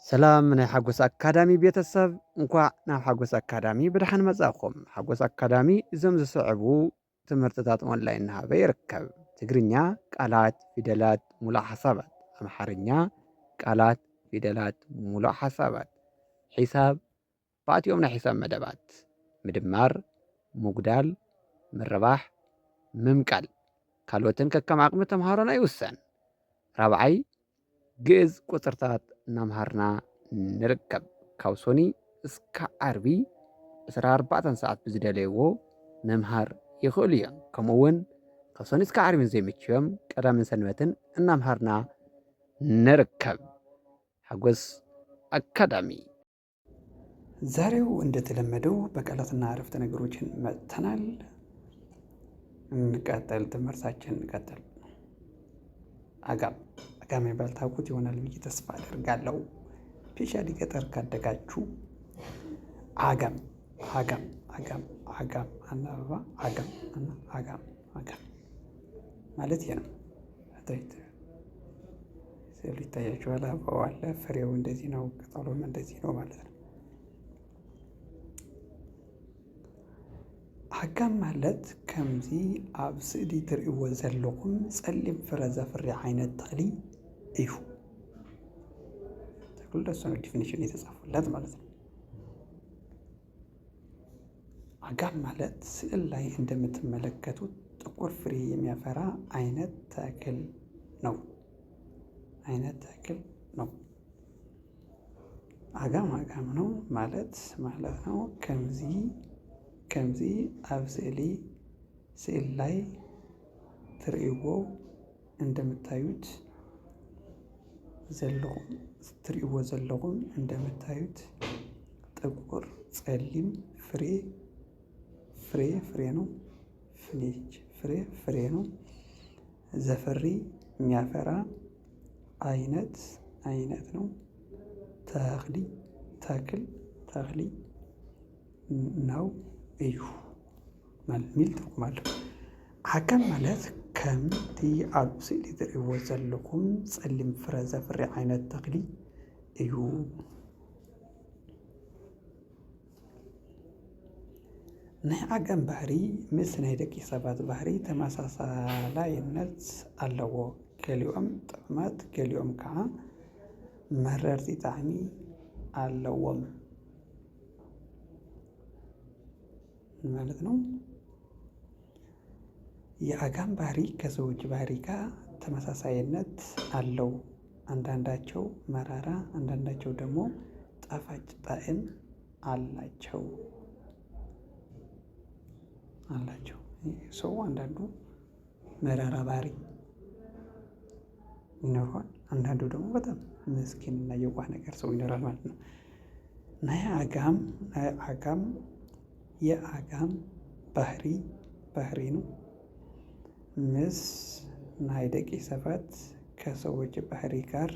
ሰላም ናይ ሓጎስ ኣካዳሚ ቤተሰብ እንኳዕ ናብ ሓጎስ ኣካዳሚ ብድሓን መጻእኹም። ሓጎስ ኣካዳሚ እዞም ዝስዕቡ ትምህርትታት ኦንላይን እናሃበ ይርከብ። ትግርኛ ቃላት፣ ፊደላት፣ ሙሉእ ሓሳባት፣ ኣምሓርኛ ቃላት፣ ፊደላት፣ ሙሉእ ሓሳባት፣ ሒሳብ ባእቲኦም ናይ ሒሳብ መደባት፣ ምድማር፣ ምጉዳል፣ ምርባሕ፣ ምምቃል ካልኦትን ከከም ዓቕሚ ተምሃሮና ይውሰን። ራብዓይ ግዕዝ ቁፅርታት እናምሃርና ንርከብ። ካብ ሶኒ እስካብ ዓርቢ 24 ሰዓት ብዝደለይዎ ምምሃር ይኽእሉ እዮም። ከምኡ እውን ካብ ሶኒ እስካብ ዓርቢ ዘይምችዮም ቀዳምን ሰንበትን እናምሃርና ንርከብ። ሓጎስ አካዳሚ። ዛሬው እንደተለመደው በቃላትና አረፍተ ነገሮችን መጥተናል። እንቀጥል፣ ትምህርታችን እንቀጥል። አጋም የሚባል ታውቁት ይሆናል ብዬ ተስፋ አደርጋለሁ። ስፔሻሊ ገጠር ካደጋችሁ አጋም አጋም አጋም አጋም አናባ አጋም አጋም አጋም ማለት ነው። ስዕሉ ይታያችኋል። አበባው አለ፣ ፍሬው እንደዚህ ነው፣ ቅጠሉም እንደዚህ ነው ማለት ነው። አጋም ማለት ከምዚ ኣብ ስእሊ ትርእይዎ ዘለኹም ጸሊም ፍረ ዘፍሪ ዓይነት ተኽሊ እዩ። ተክሉ ደስ ነው ዲፊኒሽን የተጻፈለት ማለት ነው። አጋም ማለት ስዕል ላይ እንደምትመለከቱት ጥቁር ፍሬ የሚያፈራ አይነት ተክል ነው። አጋም ነው ማለት ነው። ከምዚ ኣብ ስዕል ላይ ትርእይዎ እንደምታዩት ዘለኹም እንደምታዩት ጥቁር ጸሊም ፍሬ ነው። ፍሬ ነው ዘፍሪ የሚያፈራ አይነት ነው። ተክሊ ነው እዩ ማለት ሚል ትርጉም አለው። አጋም ማለት ከምቲ ኣብ ስእሊ ትርእይዎ ዘለኹም ጸሊም ፍረ ዘፍሪ ዓይነት ተኽሊ እዩ። ናይ አጋም ባህሪ ምስ ናይ ደቂ ሰባት ባህሪ ተመሳሳላይነት ኣለዎ። ገሊኦም ጥዑማት ገሊኦም ከዓ መረርቲ ጣዕሚ ኣለዎም ማለት ነው። የአጋም ባህሪ ከሰዎች ባህሪ ጋር ተመሳሳይነት አለው። አንዳንዳቸው መራራ፣ አንዳንዳቸው ደግሞ ጣፋጭ ጣዕም አላቸው። ሰው አንዳንዱ መራራ ባህሪ ይኖረዋል፣ አንዳንዱ ደግሞ በጣም ምስኪን እና የዋህ ነገር ሰው ይኖራል ማለት ነው። ናይ አጋም የአጋም ባህሪ ነው ምስ ናይ ደቂ ሰባት ከሰዎች ባህሪ ጋር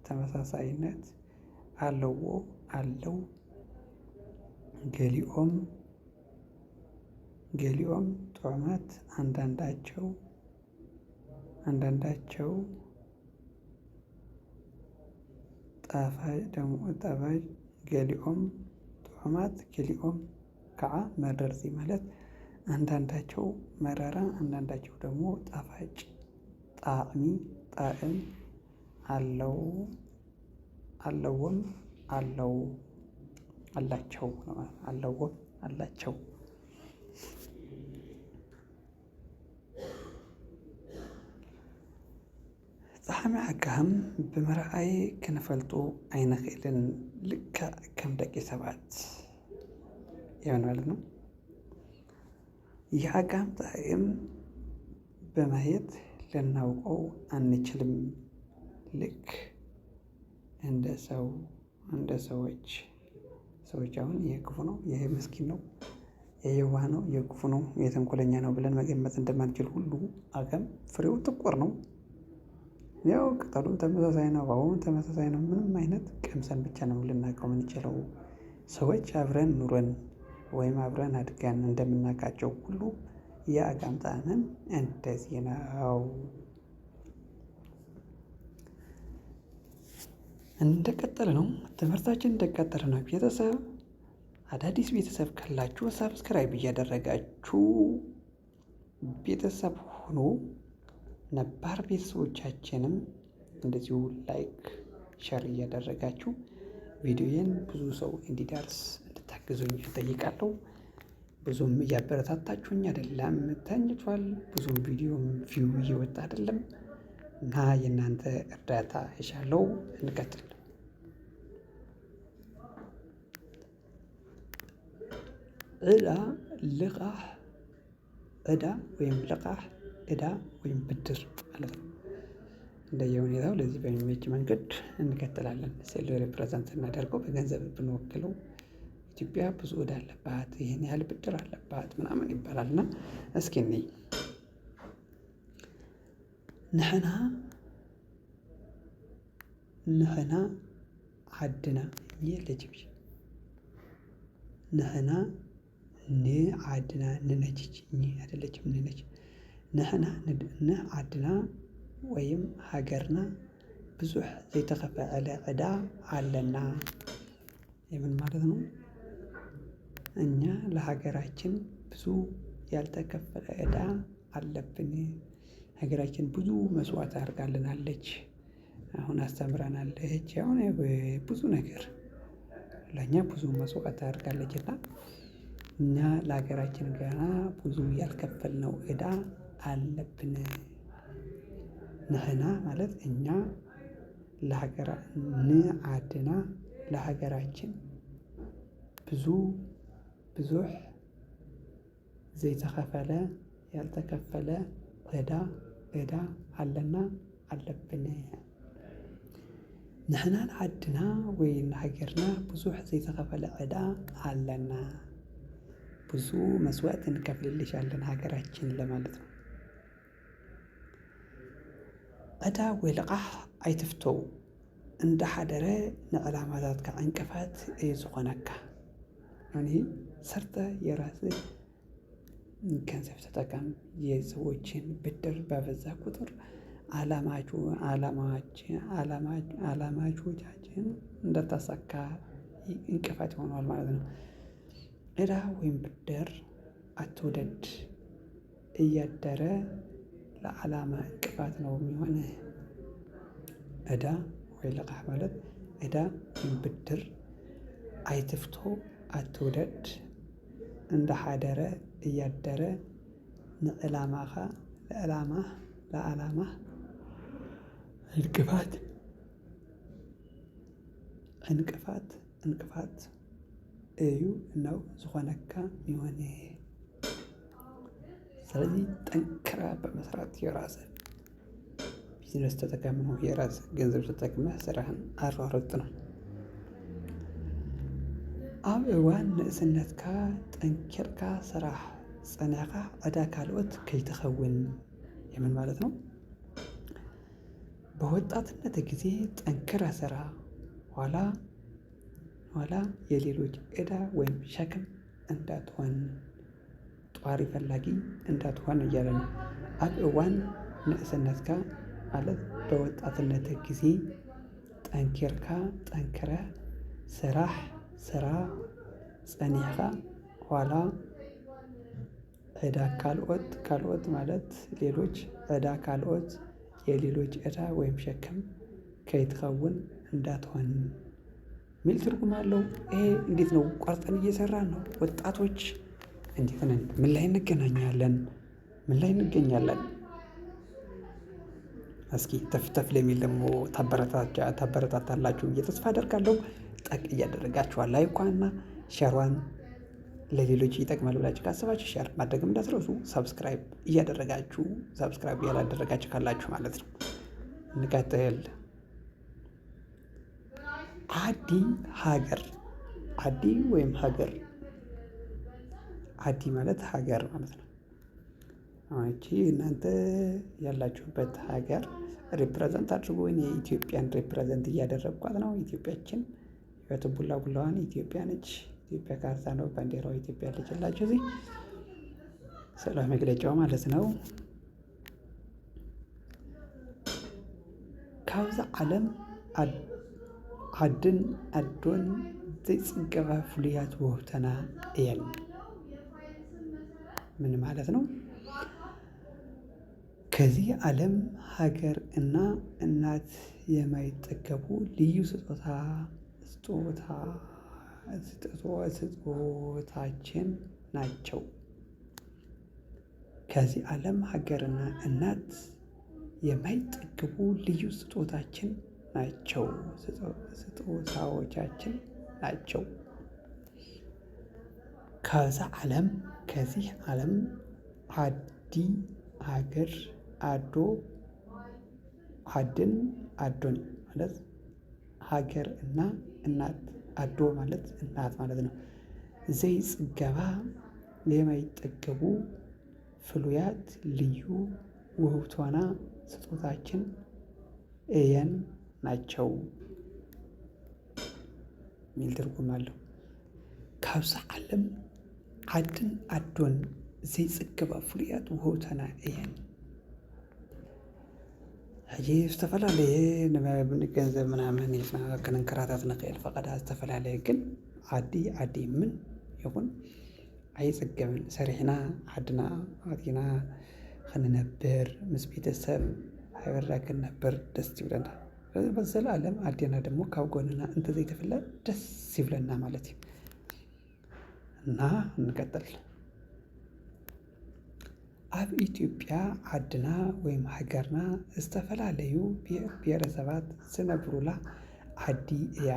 ተመሳሳይነት አለው። ገሊኦም ጥዑማት አንዳንዳቸው ጣፋጭ፣ ገሊኦም ጥዑማት ገሊኦም ከዓ መረርቲ ማለት አንዳንዳቸው መራራ አንዳንዳቸው ደግሞ ጣፋጭ ጣዕም አላቸው። ጣዕሚ አጋም ብምርኣይ ክንፈልጦ ኣይንኽእልን። ልክዕ ከም ደቂ ሰባት ይሆን ማለት ነው። የአጋም ጣዕም በማየት ልናውቀው አንችልም። ልክ እንደ ሰዎች አሁን ይሄ ክፉ ነው፣ ይሄ ምስኪን ነው፣ ይሄ የዋህ ነው፣ ይሄ ክፉ ነው፣ ይሄ ተንኮለኛ ነው ብለን መገመት እንደማንችል ሁሉ አጋም ፍሬው ጥቁር ነው። ያው ቅጠሉም ተመሳሳይ ነው፣ አበባውም ተመሳሳይ ነው። ምንም አይነት ቀምሰን ብቻ ነው ልናውቀው የምንችለው። ሰዎች አብረን ኑረን ወይም አብረን አድገን እንደምናውቃቸው ሁሉ የአጋምጣንን እንደዚህ ነው። እንደቀጠለ ነው ትምህርታችን እንደቀጠለ ነው። ቤተሰብ አዳዲስ ቤተሰብ ካላችሁ ሰብስክራይብ እያደረጋችሁ ቤተሰብ ሆኖ ነባር ቤተሰቦቻችንም እንደዚሁ ላይክ ሸር እያደረጋችሁ ቪዲዮዬን ብዙ ሰው እንዲደርስ እንድታግዙኝ እጠይቃለሁ። ብዙም እያበረታታችሁኝ አይደለም፣ ተኝቷል። ብዙም ቪዲዮም ቪው እየወጣ አይደለም እና የእናንተ እርዳታ እሻለሁ። እንቀጥል። ዕዳ ልቃሕ፣ ዕዳ ወይም ልቃሕ፣ ዕዳ ወይም ብድር ማለት ነው። እንደየሁኔታው ለዚህ በሚመች መንገድ እንቀጥላለን። ሴል ሪፕሬዘንት እናደርገው በገንዘብ ብንወክለው ኢትዮጵያ ብዙ ዕዳ አለባት፣ ይህን ያህል ብድር አለባት ምናምን ይባላል እና እስኪ እንይ። ንሕና ዓድና የለችም። ንሕና ንዓድና ንነች አይደለችም፣ ንነች። ንሕና ዓድና ወይም ሀገርና ብዙሕ ዘይተኸፈለ ዕዳ አለና። የምን ማለት ነው? እኛ ለሀገራችን ብዙ ያልተከፈለ ዕዳ አለብን። ሀገራችን ብዙ መስዋዕት አድርጋልናለች። አሁን አስተምረናለች። አሁን ብዙ ነገር ለእኛ ብዙ መስዋዕት አድርጋለች እና እኛ ለሀገራችን ገና ብዙ ያልከፈልነው ዕዳ አለብን። ንሕና ማለት እኛ ንዓድና ለሀገራችን ብዙሕ ዘይተኸፈለ ያልተከፈለ ዕዳ አለና አለብን። ንሕና ንዓድና ወይ ንሃገርና ብዙሕ ዘይተኸፈለ ዕዳ አለና፣ ብዙ መስዋዕት እንከፍልልሻለን ሀገራችን ለማለት ነው። ዕዳ ወይ ልቃሕ ኣይትፍተው እንዳሓደረ ንዕላማታትካ ዕንቅፋት እዩ ዝኾነካ። እኔ ሰርተ የራስህ ገንዘብ ተጠቀም። የሰዎችን ብድር ባበዛ ቁጥር ዓላማዎቻችን እንዳታሳካ እንቅፋት ይሆናል ማለት ነው። ዕዳ ወይም ብድር አትውደድ፣ እያደረ ለዓላማ እንቅፋት ነው የሚሆን። ዕዳ ወይ ልቃሕ ማለት ዕዳ ወይም ብድር ኣይትፍቶ አትውደድ፣ እንዳሓደረ እያደረ ንዕላማኻ ለዓላማህ እንቅፋት እዩ ነው ዝኾነካ ይሆን። ስለዚህ ጠንክራ በመስራት የራስህ ቢዝነስ ተጠቀም ነው። የራስህ ገንዘብ ተጠቅመህ ስራህን አሯርጥ ነው። ኣብ እዋን ንእስነትካ ጠንኪርካ ስራሕ ፀኒዕኻ ዕዳ ካልኦት ከይትኸውን። የምን ማለት ነው? በወጣትነት ጊዜ ጠንክረህ ስራ፣ ኋላ የሌሎች ዕዳ ወይም ሸክም እንዳትሆን፣ ጧሪ ፈላጊ እንዳትሆን እያለ ነው። ኣብ እዋን ንእስነትካ ማለት በወጣትነት ጊዜ ጠንክረህ ስራ ፀኒዕኻ ኋላ ዕዳ ካልኦት ማለት ሌሎች ዕዳ ካልኦት የሌሎች ዕዳ ወይም ሸክም ከይትኸውን እንዳትሆን ሚል ትርጉም አለው። ይሄ እንዴት ነው? ቆርጠን እየሰራን ነው። ወጣቶች እንዴት ነን? ምን ላይ እንገናኛለን? ምን ላይ እንገኛለን? እስኪ ተፍተፍ ለሚል ደግሞ ታበረታታላችሁ ብዬ ተስፋ አደርጋለሁ። ጠቅ እያደረጋችኋል ላይኳና ሸሯን ለሌሎች ይጠቅማል ብላችሁ ካሰባችሁ ሸር ማድረግም እንዳትረሱ። ሰብስክራይብ ያላደረጋችሁ ካላችሁ ማለት ነው። እንቀጥል። አዲ ወይም ሀገር። አዲ ማለት ሀገር ማለት ነው። እቺ እናንተ ያላችሁበት ሀገር ሪፕሬዘንት አድርጎ የኢትዮጵያን ሪፕሬዘንት እያደረግኳት ነው። ኢትዮጵያችን ቡላዋን ኢትዮጵያ ነች። ኢትዮጵያ ካርታ ነው፣ ባንዲራው ኢትዮጵያ አለችላችሁ። እዚህ ስዕላዊ መግለጫው ማለት ነው። ካብዛ ዓለም ዓድን ኣዶን ዘይጽገባ ፍሉያት ውህብተና እየን። ምን ማለት ነው? ከዚህ ዓለም ሀገር እና እናት የማይጠገቡ ልዩ ስጦታችን ናቸው። ከዚህ ዓለም ሀገርና እናት የማይጠገቡ ልዩ ስጦታዎቻችን ናቸው። ከዚህ ዓለም ዓዲ ሀገር ዓድን ኣዶን ማለት ሀገር እና እናት ኣዶ ማለት እናት ማለት ነው። ዘይጽገባ የማይጠገቡ ፍሉያት ልዩ ውህብቶና ስጦታችን እየን ናቸው የሚል ትርጉም አለው። ካብዛ ዓለም ዓድን ኣዶን ዘይጽገባ ፍሉያት ውህብቶና እየን። ሕጂ ዝተፈላለየ ገንዘብ ምናምን ኢልና ክንንከራተት ንኽእል ፈቐዳ ዝተፈላለየ ግን ዓዲ ምን ይኹን ኣይጽገብን። ሰሪሕና ዓድና ኣቲና ክንነብር ምስ ቤተሰብ ሓቢርና ክንነብር ደስ ይብለና። ዘለኣለም ዓድና ደግሞ ካብ ጎንና እንተዘይትፍለ ደስ ይብለና ማለት እዩ እና ንቀጥል። ኣብ ኢትዮጵያ ዓድና ወይም ሃገርና ዝተፈላለዩ ብሄረሰባት ዝነብሩላ ዓዲ እያ።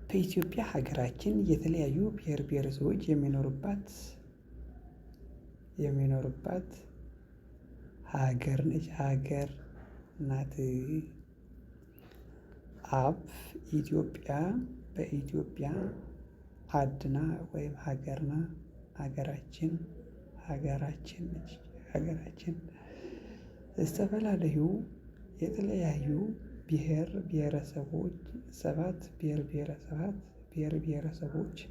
በኢትዮጵያ ሀገራችን የተለያዩ ብሔር ብሔረሰቦች የሚኖሩባት ሀገር ነች። ሀገር ናት። ኣብ ኢትዮጵያ በኢትዮጵያ ዓድና ወይም ሀገርና ሀገራችን ዝተፈላለዩ የተለያዩ ብሔር ብሔረሰቦች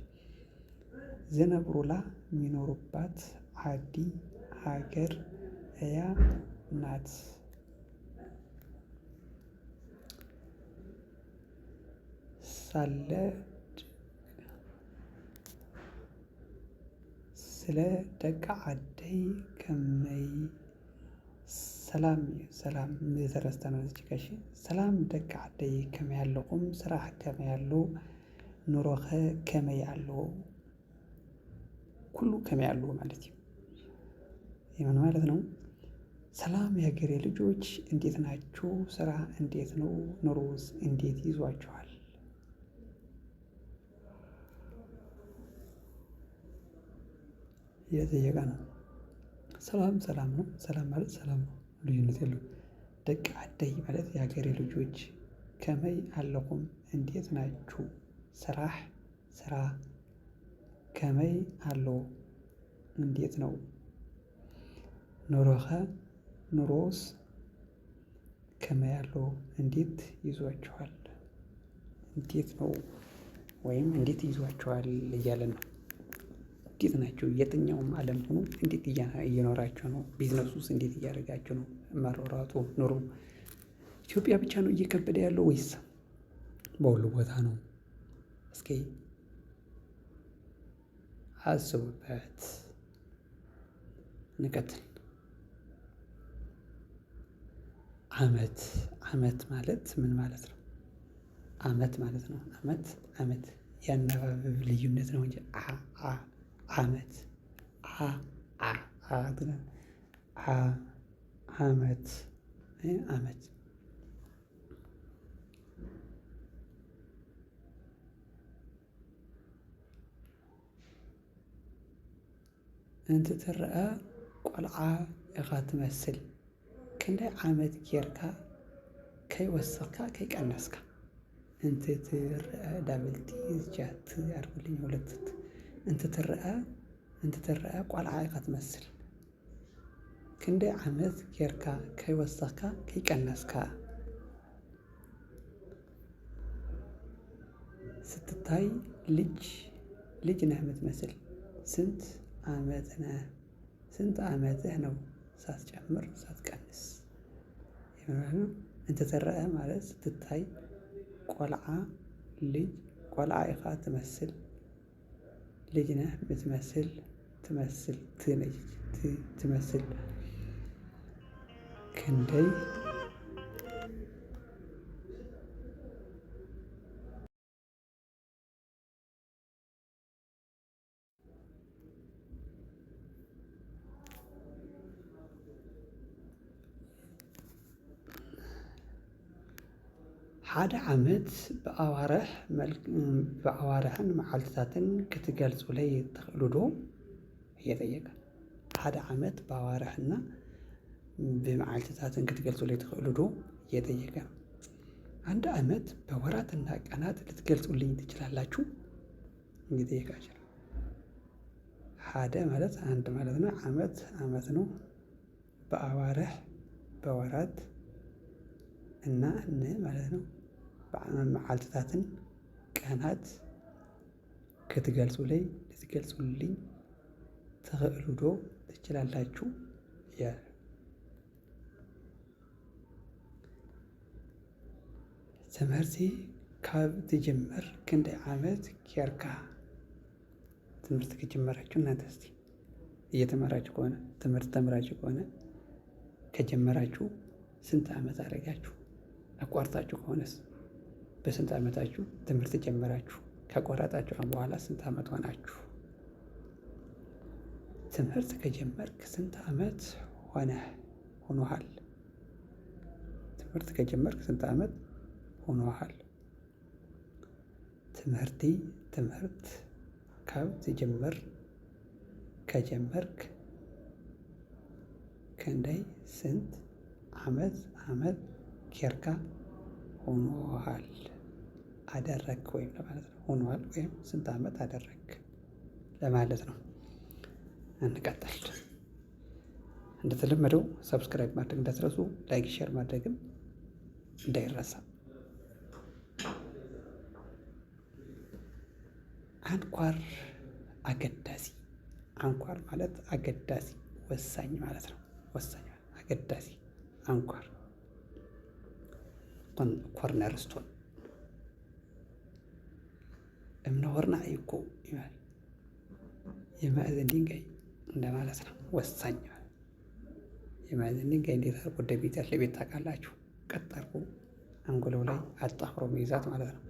ዝነብሩላ የሚኖሩባት ዓዲ ሀገር እያ ናት። ስለ ደቂ ዓደይ ከመይ ሰላም ዝተረስተ ነው። እዚህ ሰላም ደቂ ዓደይ ከመይ ኣለኹም? ስራሕ ከመይ ኣሎ? ኑሮኸ ከመይ ኣሎ? ኩሉ ከመይ ኣሎ ማለት እዩ። ይህ ምን ማለት ነው? ሰላም የሀገሬ ልጆች እንዴት ናችሁ? ስራ እንዴት ነው? ኑሮስ እንዴት ይዟችኋል? እየጠየቀ ነው። ሰላም ነው። ሰላም ማለት ሰላም ነው፣ ልዩነት የለውም። ደቂ ዓደይ ማለት የሀገሬ ልጆች፣ ከመይ ኣለኹም እንዴት ናችሁ? ስራ ከመይ ኣሎ እንዴት ነው? ኑሮስ ከመይ ኣሎ እንዴት ይዟችኋል? እንዴት ነው ወይም እንዴት ይዟችኋል እያለን ነው። እንዴት ናቸው? የትኛውም ዓለም ሆኖ እንዴት እየኖራችሁ ነው? ቢዝነሱስ እንዴት እያደረጋችሁ ነው? መሯሯጡ ኑሮ ኢትዮጵያ ብቻ ነው እየከበደ ያለው ወይስ በሁሉ ቦታ ነው? እስኪ አስቡበት። እንቀጥል። ዓመት ማለት ምን ማለት ነው? ዓመት ማለት ነው። ዓመት የአነባበብ ልዩነት ነው እንጂ ዓመት ዓመት እንትትርአ ቆልዓ ኢኻ ትመስል። ክንደይ ዓመት ጌርካ ከይወሰኽካ ከይቀነስካ እንትትርአ ዳብልቲ ጃት አድርጉልኝ ሁለትት እንትትርአ ቆልዓ ኢኻ ትመስል። ክንደይ ዓመት ጌርካ ከይወሰኽካ ከይቀነስካ ስትታይ ልጅ ልጅ ነህ የምትመስል። ስንት ዓመት ነህ? ስንት ዓመትህ ነው? ሳትጨምር ሳትቀንስ። እንተ ተረአ ማለት ስትታይ ቆልዓ ልጅ ቆልዓ ኢኻ ትመስል። ልጅ ነህ የምትመስል ትመስል ትመስል ክንደይ ሓደ ዓመት ብኣዋርሕን መዓልትታትን ክትገልጹለይ ትኽእሉ ዶ? እየጠየቀ። ሓደ ዓመት በአዋርሕና በመዓልትታትን ክትገልጹለይ ትኽእሉ ዶ? እየጠየቀ። አንድ ዓመት በወራትና ቀናት ልትገልጹልኝ ትችላላችሁ? እየጠየቃችሁ። ሓደ ማለት አንድ ማለት ነው። ዓመት ዓመት ነው። በአዋርሕ በወራት እና ማለት ነው። መዓልትታትን ቀናት ክትገልጹልኝ ልትገልጹልኝ ትኽእሉ ዶ? ትችላላችሁ? ትምህርቲ ካብ ትጅምር ክንደይ ዓመት ጌርካ? ትምህርት ከጀመራችሁ እናንተ እስቲ እየተማራችሁ ከሆነ ትምህርት ተምራችሁ ከሆነ ከጀመራችሁ ስንት ዓመት አደረጋችሁ? አቋርጣችሁ ከሆነስ በስንት ዓመታችሁ ትምህርት ጀመራችሁ? ከቆረጣችሁ በኋላ ስንት ዓመት ሆናችሁ? ትምህርት ከጀመርክ ስንት ዓመት ሆኖሃል? ትምህርት ከጀመርክ ስንት ዓመት ሆኖሃል? ትምህርት ካብ ትጅምር ከጀመርክ ክንደይ ስንት ዓመት ጌርካ ሆኖሃል? አደረግክ ወይም ለማለት ነው። ሆኖሃል ወይም ስንት ዓመት አደረግክ ለማለት ነው። እንቀጥል። እንደተለመደው ሰብስክራይብ ማድረግ እንዳትረሱ፣ ላይክ ሼር ማድረግም እንዳይረሳ። አንኳር አገዳሲ። አንኳር ማለት አገዳሲ ወሳኝ ማለት ነው። ወሳኝ አገዳሲ አንኳር ኮርነርስቶን እምነ ወርናዕ እኮ ይላል። የማዕዘን ድንጋይ እንደማለት ነው። ወሳኝ የማዕዘን ድንጋይ እንዴት አድርጎ ወደ ቤት ያለ ቤት ታውቃላችሁ? ቀጥ አድርጎ አንጎለው ላይ አጣፍሮ መይዛት ማለት ነው።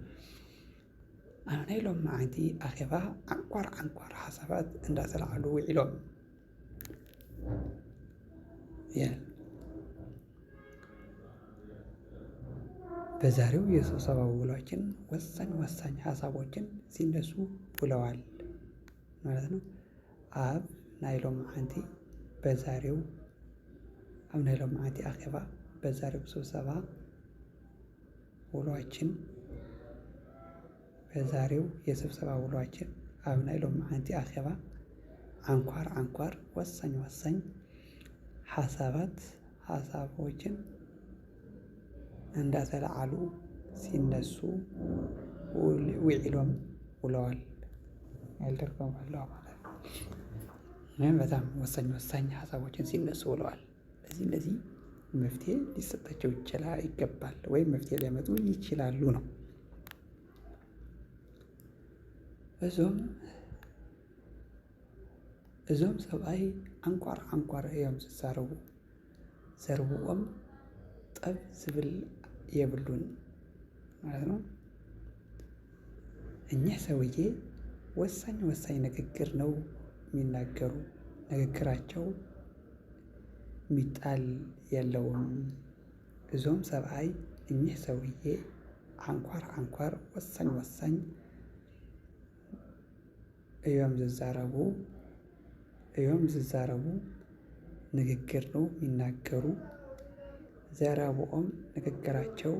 ኣብ ናይ ሎም መዓልቲ ኣኼባ ዓንኳር ሓሳባት እንዳተላዕሉ ውዒሎም በዛሬው የስብሰባ ውሏችን ወሳኝ ሀሳቦችን ሲነሱ ውለዋል ማለት ነው። ኣብ ናይ ሎም መዓልቲ ኣኼባ በዛሬው ስብሰባ ውሏችን በዛሬው የስብሰባ ውሏችን ኣብ ናይ ሎም መዓልቲ ኣኼባ አንኳር ወሳኝ ሀሳቦችን እንዳተላዓሉ ሲነሱ ውዒሎም ውለዋል። ያልደርገዋለሁ ማለት ነው። በጣም ወሳኝ ሀሳቦችን ሲነሱ ውለዋል። እነዚህ መፍትሄ ሊሰጣቸው ይገባል ወይም መፍትሄ ሊያመጡ ይችላሉ ነው። እዞም ሰብኣይ አንኳር እዮም ዝዛረቡ። ዘርብኦም ጠብ ዝብል የብሉን ማለት ነው። እኚህ ሰውዬ ወሳኝ ንግግር ነው የሚናገሩ። ንግግራቸው ሚጣል የለውም። እዞም ሰብኣይ እኚህ ሰውዬ አንኳር ወሳኝ እዮም ዝዛረቡ ንግግር ነው የሚናገሩ። ዘረብኦም ንግግራቸው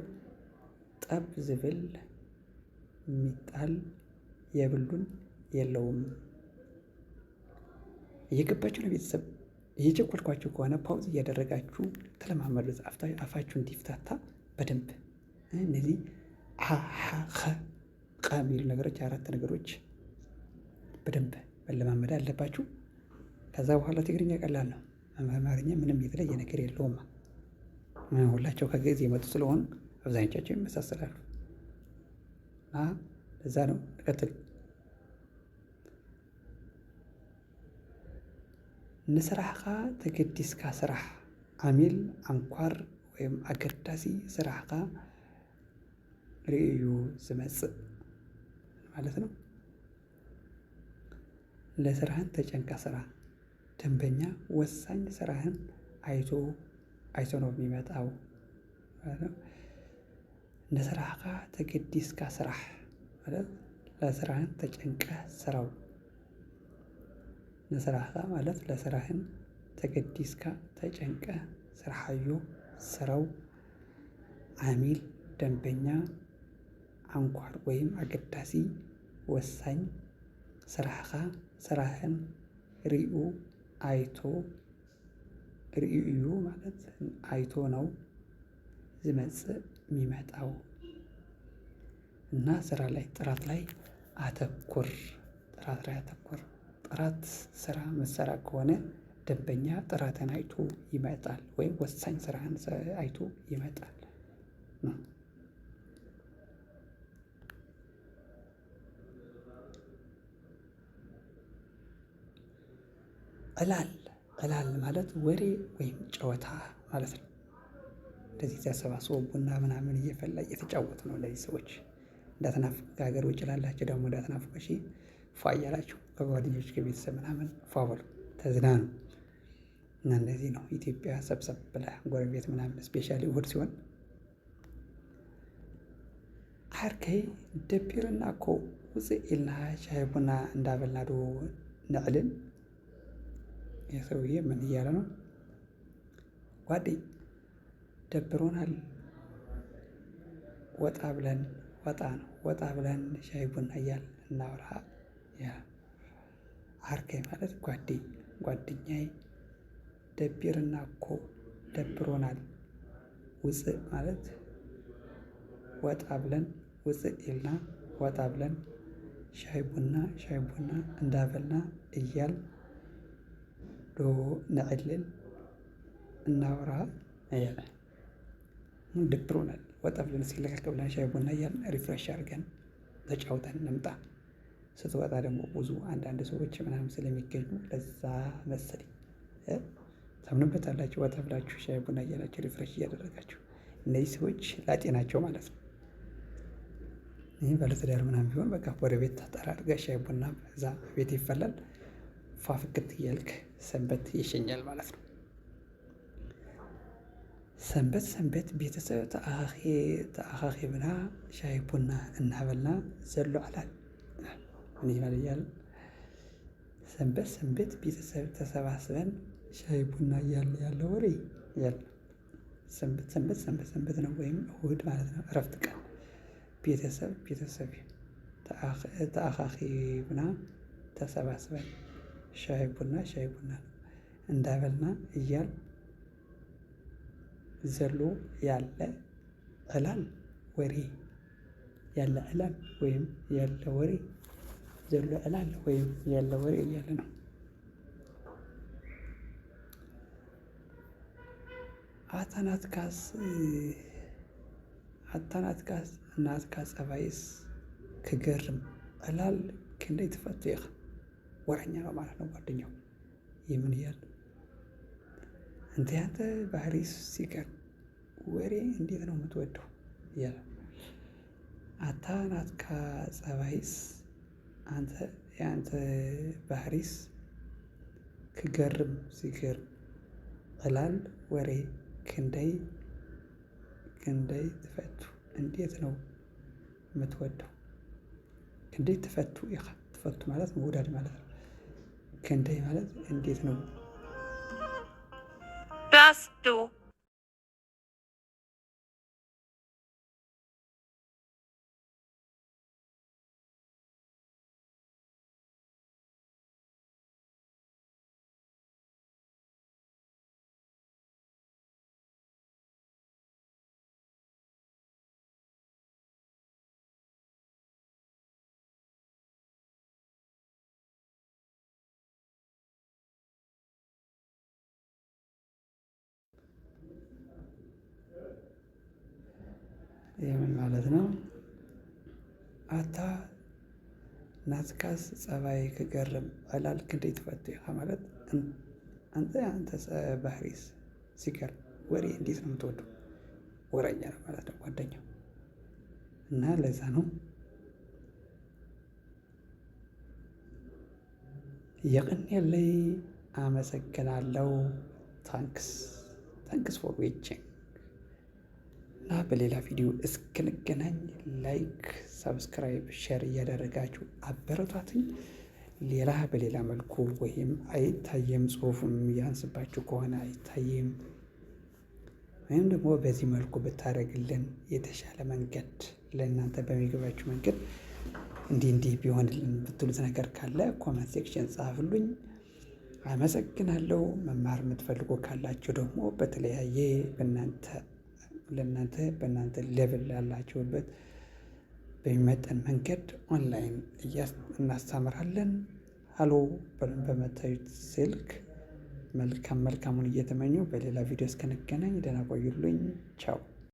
ጠብ ዝብል ሚጣል የብሉን የለውም። እየገባችሁ ነው ቤተሰብ? እየቸኮልኳችሁ ከሆነ ፓውዝ እያደረጋችሁ ተለማመዱት። አፋችሁ እንዲፍታታ በደንብ እነዚህ ሀ ኸ ቀ የሚሉ ነገሮች 4 ነገሮች በደንብ መለማመድ አለባችሁ። ከዛ በኋላ ትግርኛ ቀላል ነው። አማርኛ ምንም የተለየ ነገር የለውም። ሁላቸው ከግዕዝ የመጡ ስለሆኑ አብዛኞቻቸው ይመሳሰላሉ። እና ለዛ ነው እንቀጥል። ንስራሕኻ ተገዲስካ ስራሕ ዓሚል አንኳር ወይም አገዳሲ ስራሕኻ ርእዩ ዝመጽእ ማለት ነው። ለስራህን ተጨንቃ ስራ። ደንበኛ ወሳኝ ስራህን አይቶ ነው የሚመጣው ማለት ነው። ንስራሕኻ ተገዲስካ ስራሕ ማለት ለስራህን ተጨንቀህ ስራው። ንስራሕኻ ማለት ለስራህን ተገዲስካ ተጨንቀህ ስራሕዮ ስራው። ዓሚል ደንበኛ አንኳር ወይም አገዳሲ ወሳኝ ስራሕኻ ስራህን ርእዩ አይቶ ርእዩ ማለት አይቶ ነው ዝመጽእ የሚመጣው። እና ስራ ላይ ጥራት ላይ አተኩር። ጥራት ላይ አተኩር። ጥራት ስራ መሰራ ከሆነ ደንበኛ ጥራትን አይቶ ይመጣል ወይም ወሳኝ ስራህን አይቶ ይመጣል ነው። ዕላል ማለት ወሬ ወይም ጨዋታ ማለት ነው። እንደዚህ ተሰባስቦ ቡና ምናምን እየፈላ እየተጫወቱ ነው እነዚህ ሰዎች። እንዳትናፍቁ ከሀገር ውጭ ላላችሁ ደግሞ እንዳትናፍቁ እሺ። ፏ እያላችሁ ከጓደኞች ከቤተሰብ ምናምን ፏ በሉ ተዝናኑ። እና እንደዚህ ነው ኢትዮጵያ ሰብሰብ ብላ ጎረቤት ምናምን ስፔሻሊ እሑድ ሲሆን ዓርከይ ደቢርና እኮ ውፅእ ኢልና ሻሂ ቡና እንዳበልና ዶ ንዕልል። የሰውዬ ምን እያለ ነው? ጓዴ ደብሮናል፣ ወጣ ብለን ሻይ ቡና እያልን እናውራ። ዓርከይ ማለት ጓደኛዬ ደቢርና እኮ ደብሮናል። ውፅእ ማለት ወጣ ብለን ውፅእ ኢልና ወጣ ብለን ሻይ ቡና እንዳበልና እያል ዶ ንዕልል እናውራ እያለ ደብሮናል። ወጣ ብለን ሲለቀቅ ብለን ሻይ ቡና እያልን ሪፍሬሽ አድርገን ተጫውተን እንምጣ። ስትወጣ ደግሞ ብዙ አንዳንድ ሰዎች ምናምን ስለሚገኙ ለዛ መሰለኝ ታምኑበታላችሁ። ወጣ ብላችሁ ሻይ ቡና እያላችሁ ሪፍሬሽ እያደረጋችሁ እነዚህ ሰዎች ላጤናቸው ማለት ነው። ይህ ባለትዳር ምናምን ቢሆን በቃ ወደ ቤት ተጠራርገህ ሻይ ቡና እዛ ቤት ይፈላል። ፏ ፍክት እያልክ ሰንበት ይሸኛል ማለት ነው። ሰንበት ቤተሰብ ተአኻኺብና ሻይ ቡና እናበልና ዘሎ ዕላል ምን ይላል እያለ ሰንበት ቤተሰብ ተሰባስበን ሻይ ቡና እያልን ያለ ወሬ እያለ ሰንበት ነው ወይም እሑድ ማለት ነው። እረፍት ቀን ቤተሰብ ተአኻኺብና ተሰባስበን ሻይ ቡና እንዳበልና እያል ዘሎ ያለ ዕላል ወሬ ያለ ዕላል ወይም ያለ ወሬ ዘሎ ዕላል ወይም ያለ ወሬ እያለ ነው። አታናትካስ እናትካ ፀባይስ ክገርም ዕላል ክንደይ ትፈቱ ኢኻ። ወረኛ ነው ማለት ነው ጓደኛው። ይህ ምን እያለ እንተ ያንተ ባህሪስ ሲገርም ወሬ እንዴት ነው የምትወደው እያለ አታናትካ ፀባይስ ያንተ ባህሪስ ክገርም ሲገርም ዕላል ወሬ ክንደይ ትፈቱ እንዴት ነው የምትወደው። ክንደይ ትፈቱ ኢኻ። ትፈቱ ማለት መውደድ ማለት ነው። ክንደይ ማለት እንዴት ነው። የምን ማለት ነው? አታ ናትካስ ጸባይ ክገርም አላልክ እንዴት ፈትህ ማለት አንተ ባህሪስ ሲገርም ወሬ እንዴት ነው የምትወደው? ወረኛ ነው ማለት ነው ጓደኛው እና ለዛ ነው የቅን የለይ አመሰግናለሁ። ታንክስ ፎር ዌቺንግ እና በሌላ ቪዲዮ እስክንገናኝ ላይክ፣ ሰብስክራይብ፣ ሼር እያደረጋችሁ አበረታትኝ። ሌላ በሌላ መልኩ ወይም አይታየም ጽሁፉም ያንስባችሁ ከሆነ አይታየም ወይም ደግሞ በዚህ መልኩ ብታደርግልን የተሻለ መንገድ ለእናንተ በሚገባችሁ መንገድ እንዲህ ቢሆንልን ብትሉት ነገር ካለ ኮመንት ሴክሽን ጻፉልኝ። አመሰግናለሁ። መማር የምትፈልጉ ካላችሁ ደግሞ በተለያየ በእናንተ ሌቭል ላላችሁበት በሚመጠን መንገድ ኦንላይን እናስተምራለን። ሀሎ በመታዩት ስልክ መልካሙን እየተመኙ በሌላ ቪዲዮ እስክንገናኝ ደህና ቆዩልኝ። ቻው